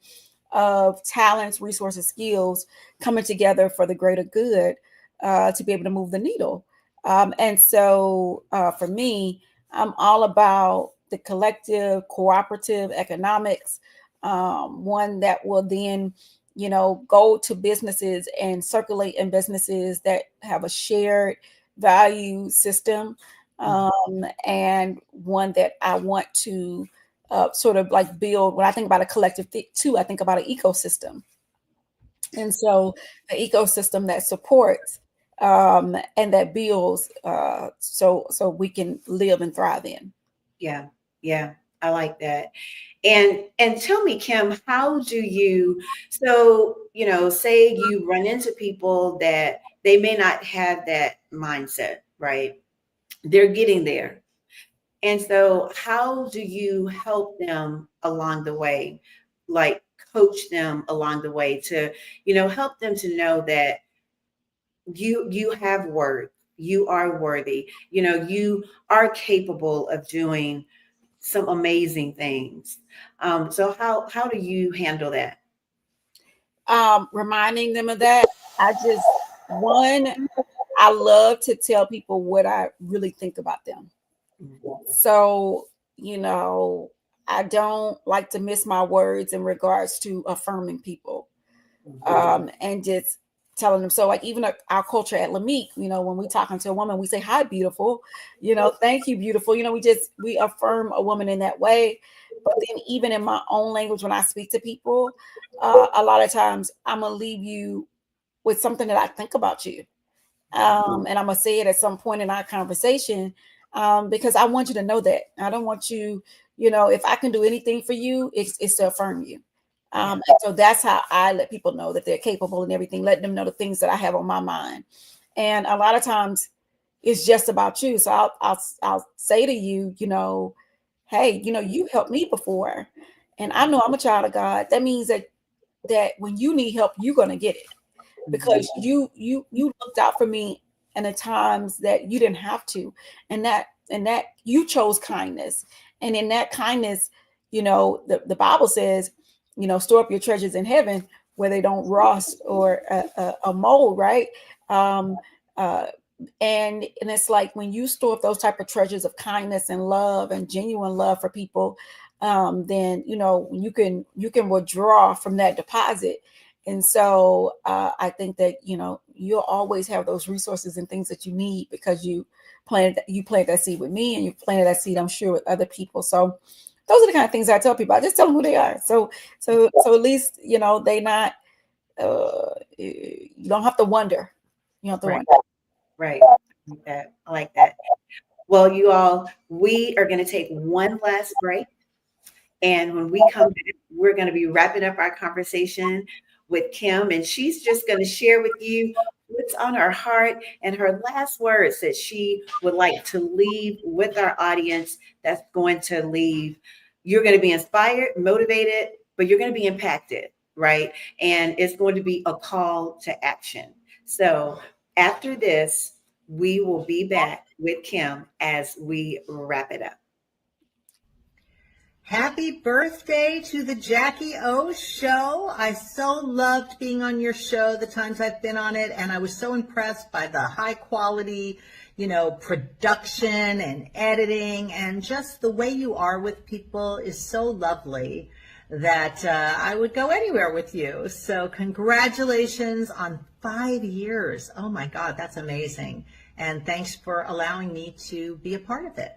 of talents, resources, skills coming together for the greater good, to be able to move the needle. And so for me, I'm all about the collective, cooperative economics, one that will then, go to businesses and circulate in businesses that have a shared value system, and one that I want to sort of like build. When I think about a collective too, I think about an ecosystem. And so an ecosystem that supports and that builds so we can live and thrive in. Yeah. Yeah. I like that. And tell me, Kim, how do you, so, say you run into people that they may not have that mindset, right? They're getting there. And so how do you help them along the way? Like coach them along the way to, help them to know that you have worth, you are worthy, you are capable of doing some amazing things. So how do you handle that? Reminding them of that. I love to tell people what I really think about them. So, I don't like to miss my words in regards to affirming people, and just telling them. So like even our culture at LAMIK, when we talking to a woman, we say, "Hi, beautiful," "Thank you, beautiful." We affirm a woman in that way. But then even in my own language, when I speak to people, a lot of times I'm going to leave you with something that I think about you. And I'm going to say it at some point in our conversation, because I want you to know that. I don't want you, if I can do anything for you, it's to affirm you. And so that's how I let people know that they're capable and everything, letting them know the things that I have on my mind. And a lot of times it's just about you. So I'll say to you, hey, you helped me before, and I know I'm a child of God. That means that when you need help, you're going to get it, because you looked out for me in the times that you didn't have to, and that you chose kindness, and in that kindness, the Bible says, store up your treasures in heaven where they don't rust or a mold, right? And it's like when you store up those type of treasures of kindness and love and genuine love for people, then you can withdraw from that deposit. And so I think that you'll always have those resources and things that you need, because you planted that seed with me, and you planted that seed, I'm sure, with other people. So those are the kind of things I tell people. I just tell them who they are. So at least they not. You don't have to wonder. You don't have to wonder. Right. I like that. Well, you all, we are going to take one last break. And when we come back, we're going to be wrapping up our conversation with Kim, and she's just going to share with you what's on her heart and her last words that she would like to leave with our audience. That's going to leave. You're going to be inspired, motivated, but you're going to be impacted, right? And it's going to be a call to action. So after this, we will be back with Kim as we wrap it up. Happy birthday to the Jackie O show. I so loved being on your show the times I've been on it, and I was so impressed by the high quality, production and editing, and just the way you are with people is so lovely that I would go anywhere with you. So congratulations on 5 years. Oh my God, that's amazing. And thanks for allowing me to be a part of it.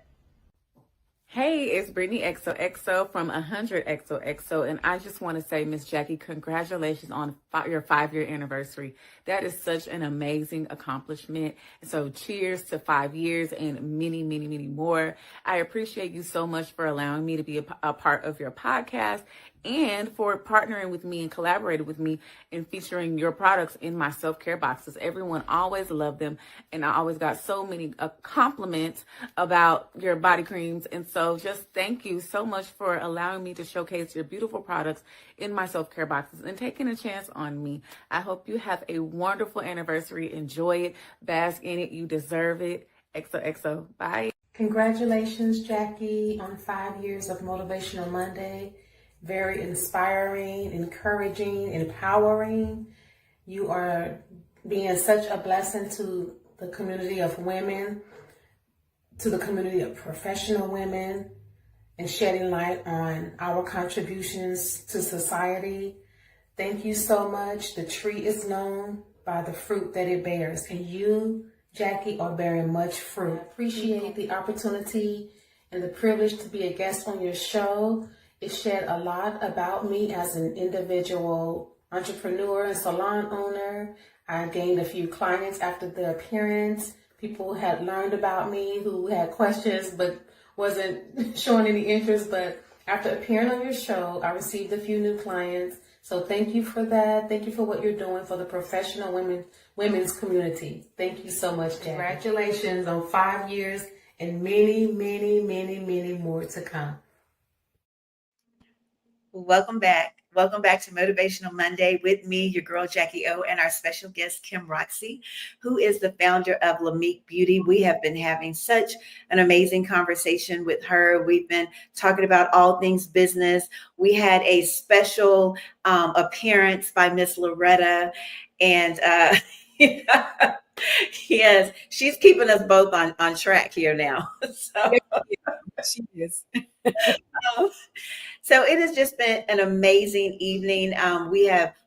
Hey, it's Brittany XOXO from 100 XOXO, and I just want to say, Miss Jackie, congratulations on your 5-year anniversary. That is such an amazing accomplishment. So cheers to 5 years and many, many, many more. I appreciate you so much for allowing me to be a part of your podcast, and for partnering with me and collaborating with me and featuring your products in my self-care boxes. Everyone always loved them, and I always got so many compliments about your body creams. And so just thank you so much for allowing me to showcase your beautiful products in my self-care boxes and taking a chance on me. I hope you have a wonderful anniversary. Enjoy it. Bask in it. You deserve it. XOXO. Bye. Congratulations, Jackie, on 5 years of Motivational Monday. Very inspiring, encouraging, empowering. You are being such a blessing to the community of women, to the community of professional women, and shedding light on our contributions to society. Thank you so much. The tree is known by the fruit that it bears, and you, Jacquie, are bearing much fruit. Appreciate the opportunity and the privilege to be a guest on your show. It shed a lot about me as an individual entrepreneur and salon owner. I gained a few clients after the appearance. People had learned about me who had questions but wasn't showing any interest. But after appearing on your show, I received a few new clients. So thank you for that. Thank you for what you're doing for the professional women's community. Thank you so much, Jacquie. Congratulations on 5 years and many, many, many, many more to come. Welcome back. Welcome back to Motivational Monday with me, your girl Jacquie O, and our special guest, Kim Roxie, who is the founder of LAMIK Beauty. We have been having such an amazing conversation with her. We've been talking about all things business. We had a special appearance by Miss Loretta, and yes, she's keeping us both on track here now. So. She is. So it has just been an amazing evening.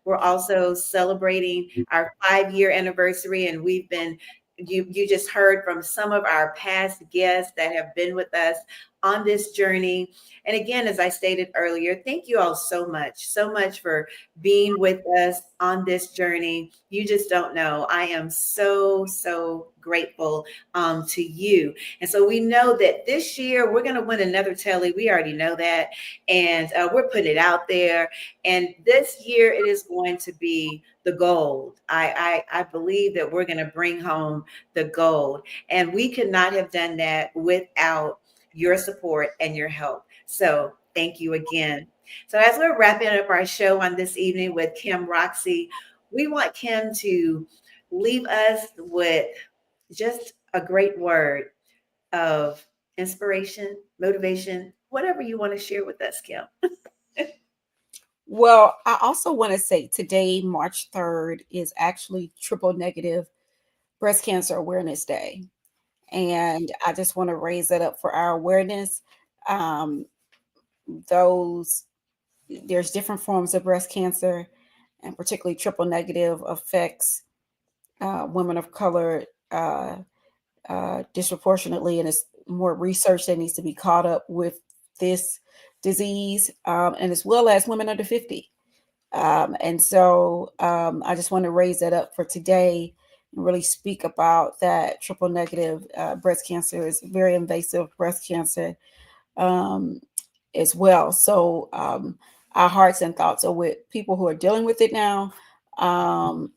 We're also celebrating our 5-year anniversary, and you just heard from some of our past guests that have been with us on this journey. And again, as I stated earlier, thank you all so much for being with us on this journey. You just don't know. I am so grateful to you. And so we know that this year we're going to win another Telly. We already know that. And we're putting it out there. And this year it is going to be the gold. I believe that we're going to bring home the gold. And we could not have done that without your support and your help. So thank you again. So as we're wrapping up our show on this evening with Kim Roxie, we want Kim to leave us with just a great word of inspiration, motivation, whatever you want to share with us, Kim. Well, I also want to say today, March 3rd, is actually Triple Negative Breast Cancer Awareness Day. And I just want to raise that up for our awareness. There's different forms of breast cancer, and particularly triple negative affects women of color disproportionately, and it's more research that needs to be caught up with this disease, and as well as women under 50. And so I just want to raise that up for today and really speak about that. Triple negative breast cancer is very invasive breast cancer as well. So our hearts and thoughts are with people who are dealing with it now, or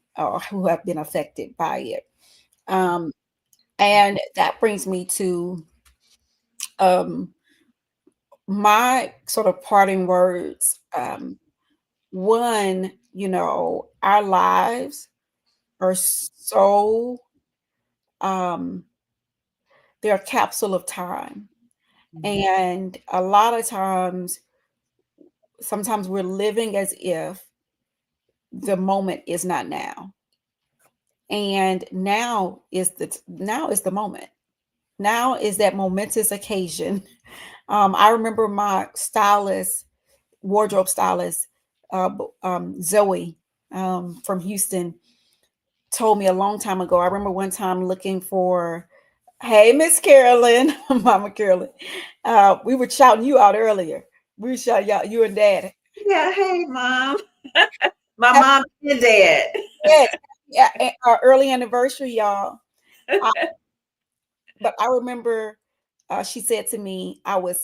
who have been affected by it. And that brings me to my sort of parting words. One, our lives are so, they're a capsule of time. And a lot of times, sometimes we're living as if the moment is not now. And now is the moment. Now is that momentous occasion. I remember my wardrobe stylist, Zoe from Houston, told me a long time ago. I remember one time looking for, hey, Miss Carolyn, Mama Carolyn. We were shouting you out earlier. We were shouting out you and Dad. Yeah, hey, Mom. My mom and Dad. Yeah, our early anniversary, y'all. But I remember she said to me,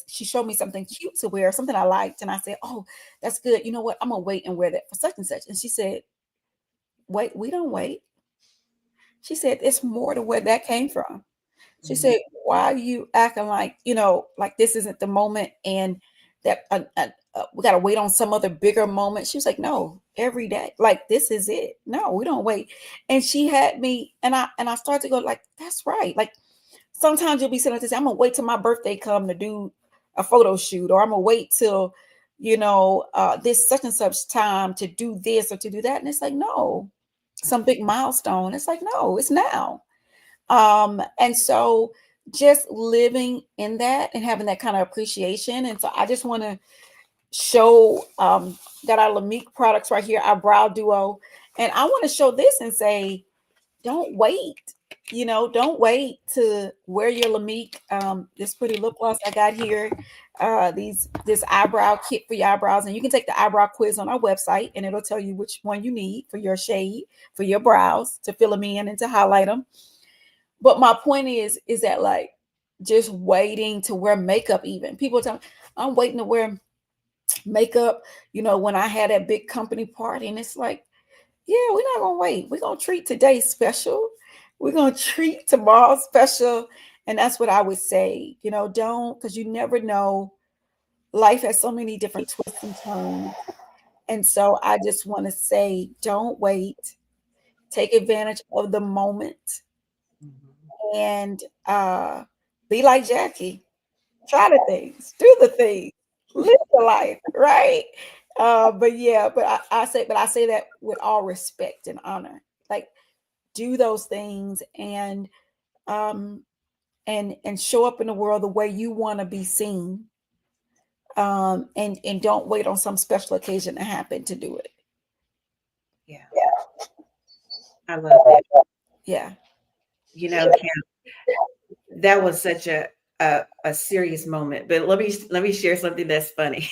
she showed me something cute to wear, something I liked. And I said, oh, that's good. You know what? I'm going to wait and wear that for such and such. And she said, wait, we don't wait. She said, it's more to where that came from. She said, why are you acting like, like this isn't the moment and that we got to wait on some other bigger moment? She was like, no, every day, like this is it. No, we don't wait. And she had me, and I started to go like, that's right. Like sometimes you'll be sitting there and say, I'm going to wait till my birthday come to do a photo shoot, or I'm going to wait till, this such and such time to do this or to do that. And it's like, no, some big milestone. It's like, no, it's now. And so just living in that and having that kind of appreciation. And so I just want to show got our LAMIK products right here, our brow duo. And I want to show this and say, don't wait. Don't wait to wear your LAMIK, this pretty lip gloss I got here, this eyebrow kit for your eyebrows. And you can take the eyebrow quiz on our website and it'll tell you which one you need for your shade, for your brows, to fill them in and to highlight them. But my point is that, like, just waiting to wear makeup. Even people tell me, I'm waiting to wear makeup, when I had that big company party. And it's like, yeah, we're not gonna wait. We're gonna treat today special. We're gonna treat tomorrow special. And that's what I would say. Don't, because you never know. Life has so many different twists and turns. And so I just want to say, don't wait. Take advantage of the moment. And be like Jacquie. Try the things, do the things, live the life, right? But I say that with all respect and honor. Like, do those things and show up in the world the way you want to be seen. And don't wait on some special occasion to happen to do it. Yeah. I love that. Yeah. Kim, that was such a serious moment. But let me share something that's funny.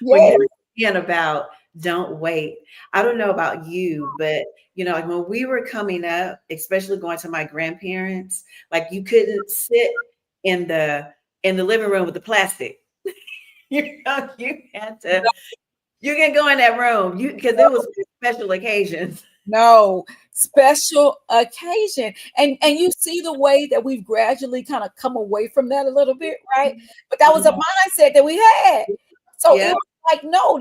When you were saying about don't wait, I don't know about you, but like when we were coming up, especially going to my grandparents, like you couldn't sit in the living room with the plastic. You had to. You can go in that room because it was special occasions. No, special occasion. And you see the way that we've gradually kind of come away from that a little bit, right? But that was a mindset that we had. So it was like, no,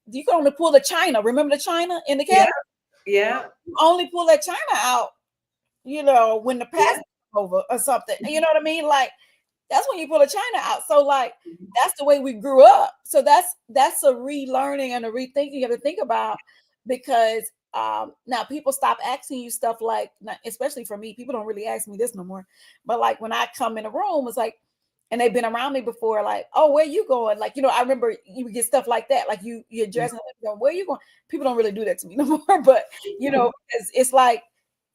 you can only pull the china. Remember the china in the cabinet? Yeah. You only pull that china out, when the past is over or something. You know what I mean? Like, that's when you pull a china out. So like, that's the way we grew up. So that's a relearning and a rethinking you have to think about, because now people stop asking you stuff like, especially for me, people don't really ask me this no more. But like when I come in a room, it's like, and they've been around me before, like, oh, where you going? Like, I remember you would get stuff like that. Like you're dressing, where you going? People don't really do that to me no more. But it's like,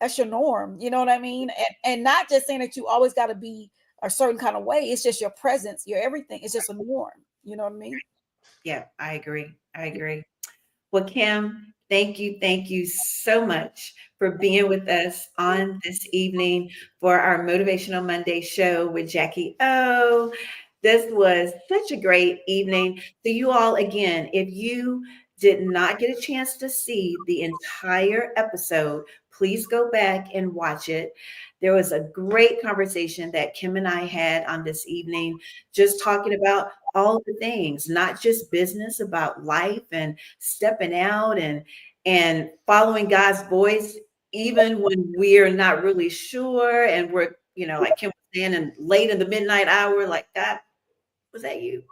that's your norm. You know what I mean? And not just saying that you always got to be a certain kind of way. It's just your presence, your everything. It's just a norm. You know what I mean? Yeah, I agree. Well, Kim, thank you so much for being with us on this evening for our Motivational Monday show with Jacquie O. This was such a great evening. So you all, again, if you did not get a chance to see the entire episode, please go back and watch it. There was a great conversation that Kim and I had on this evening, just talking about all the things, not just business, about life and stepping out and following God's voice, even when we're not really sure. And we're, like Kim was saying, and late in the midnight hour, like, God, was that you?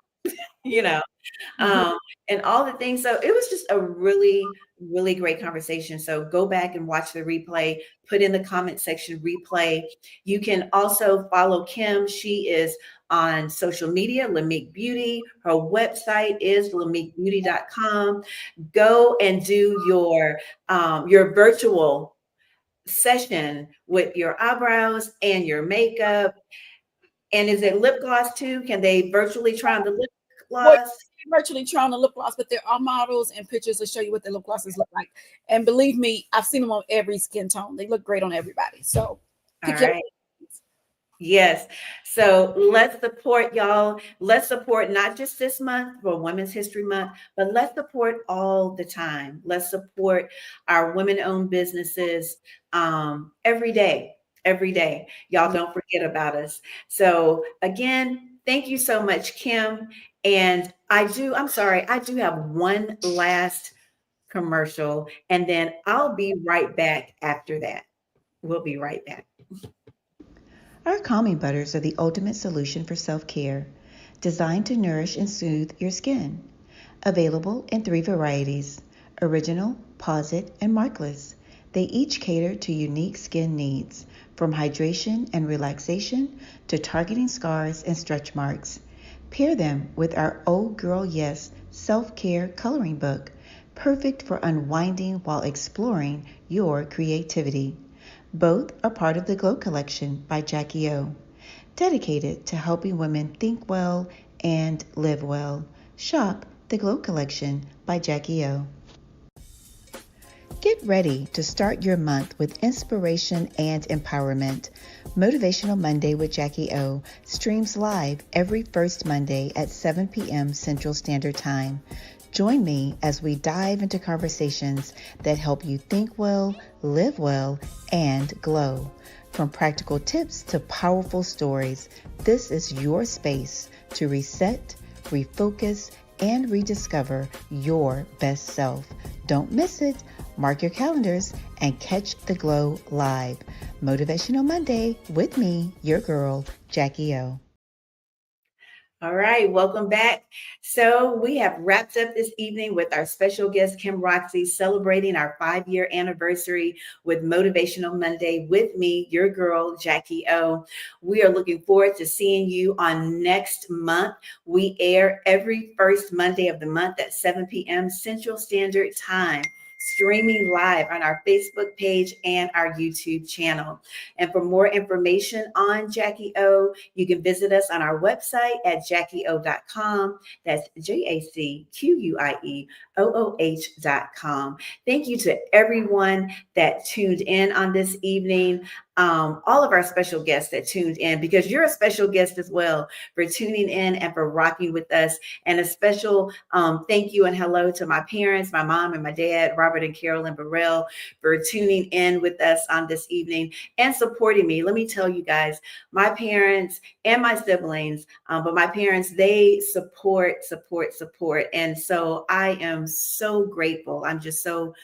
And all the things. So it was just a really, really great conversation. So go back and watch the replay, put in the comment section replay. You can also follow Kim. She is on social media, LAMIK Beauty. Her website is lamikbeauty.com. Go and do your virtual session with your eyebrows and your makeup. And is it lip gloss too? Can they virtually try on the lip gloss? Virtually try on the lip gloss, but there are models and pictures to show you what the lip glosses look like. And believe me, I've seen them on every skin tone. They look great on everybody. So all right. Yes. So let's support y'all. Let's support not just this month for Women's History Month, but let's support all the time. Let's support our women-owned businesses every day. Y'all don't forget about us. So again, thank you so much, Kim. And I do have one last commercial, and then I'll be right back after that. We'll be right back. Our calming butters are the ultimate solution for self-care, designed to nourish and soothe your skin. Available in 3 varieties: original, pause it, and markless. They each cater to unique skin needs, from hydration and relaxation to targeting scars and stretch marks. Pair them with our Oh Girl Yes self-care coloring book, perfect for unwinding while exploring your creativity. Both are part of the Glow Collection by Jacquie O, dedicated to helping women think well and live well. Shop the Glow Collection by Jacquie O. Get ready to start your month with inspiration and empowerment. Motivational Monday with Jacquie O streams live every first Monday at 7 p.m. Central Standard Time. Join me as we dive into conversations that help you think well, live well, and glow. From practical tips to powerful stories, this is your space to reset, refocus, and rediscover your best self. Don't miss it. Mark your calendars and catch the glow live. Motivational Monday with me, your girl, Jacquie O. All right, welcome back. So we have wrapped up this evening with our special guest, Kim Roxie, celebrating our 5-year anniversary with Motivational Monday with me, your girl, Jacquie O. We are looking forward to seeing you on next month. We air every first Monday of the month at 7 p.m. Central Standard Time, streaming live on our Facebook page and our YouTube channel. And for more information on Jacquie O, you can visit us on our website at jacquieO.com. That's JACQUIEOOH.com. Thank you to everyone that tuned in on this evening. All of our special guests that tuned in, because you're a special guest as well, for tuning in and for rocking with us. And a special thank you and hello to my parents, my mom and my dad, Robert and Carolyn Burrell, for tuning in with us on this evening and supporting me. Let me tell you guys, my parents and my siblings, but my parents, they support. And so I am so grateful. I'm just so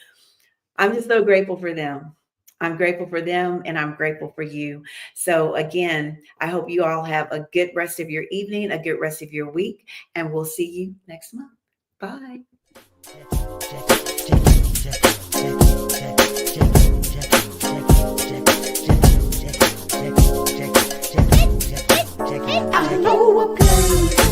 grateful for them. I'm grateful for them and I'm grateful for you. So again, I hope you all have a good rest of your evening, a good rest of your week, and we'll see you next month. Bye. I know a place